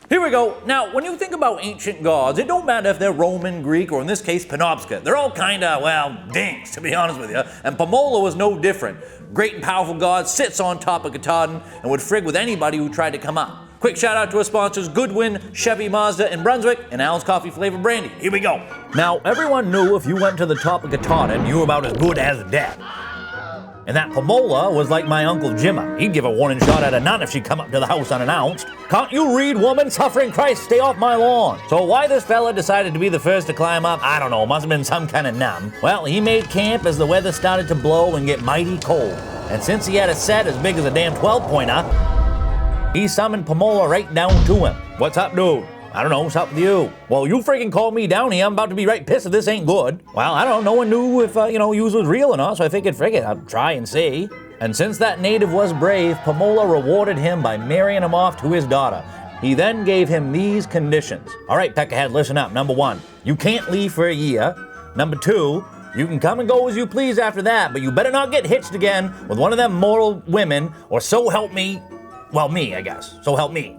Here we go. Now, when you think about ancient gods, it don't matter if they're Roman, Greek, or in this case, Penobscot. They're all kinda, well, dinks, to be honest with you. And Pamola was no different. Great and powerful god, sits on top of Katahdin, and would frig with anybody who tried to come up. Quick shout out to our sponsors, Goodwin, Chevy Mazda in Brunswick, and Al's Coffee Flavored Brandy. Here we go. Now, everyone knew if you went to the top of Katahdin, you were about as good as dead. And that Pamola was like my Uncle Jimma. He'd give a warning shot at a nun if she'd come up to the house unannounced. Can't you read, woman? Suffering Christ, stay off my lawn. So why this fella decided to be the first to climb up, I don't know, must have been some kind of numb. Well, he made camp as the weather started to blow and get mighty cold. And since he had a set as big as a damn 12-pointer, he summoned Pamola right down to him. What's up, dude? I don't know, what's up with you? Well, you freaking called me down here. I'm about to be right pissed if this ain't good. Well, I don't know. No one knew if, yous was real or not, so I figured, I'll try and see. And since that native was brave, Pamola rewarded him by marrying him off to his daughter. He then gave him these conditions. All right, Peckerhead, listen up. Number 1, you can't leave for a year. Number 2, you can come and go as you please after that, but you better not get hitched again with one of them mortal women, or so help me, well, me, I guess. So help me.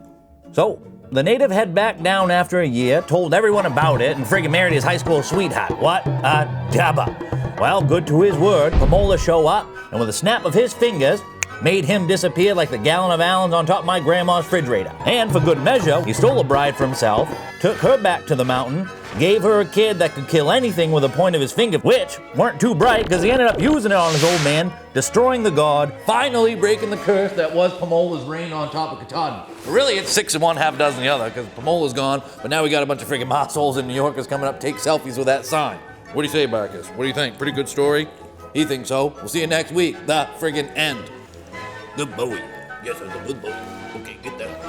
So the native head back down after a year, told everyone about it, and friggin' married his high school sweetheart. What a jabba. Well, good to his word, Pamola show up, and with a snap of his fingers, made him disappear like the gallon of Allen's on top of my grandma's refrigerator. And for good measure, he stole a bride for himself, took her back to the mountain, gave her a kid that could kill anything with a point of his finger, which weren't too bright because he ended up using it on his old man, destroying the god, finally breaking the curse that was Pamola's reign on top of Katahdin. But really, it's 6 of one, half a dozen the other, because Pamola's gone, but now we got a bunch of friggin' assholes in New Yorkers coming up to take selfies with that sign. What do you say, Barkus? What do you think? Pretty good story? He thinks so. We'll see you next week. The friggin' end. Good boy. Yes, it's a good boy. Okay, get that.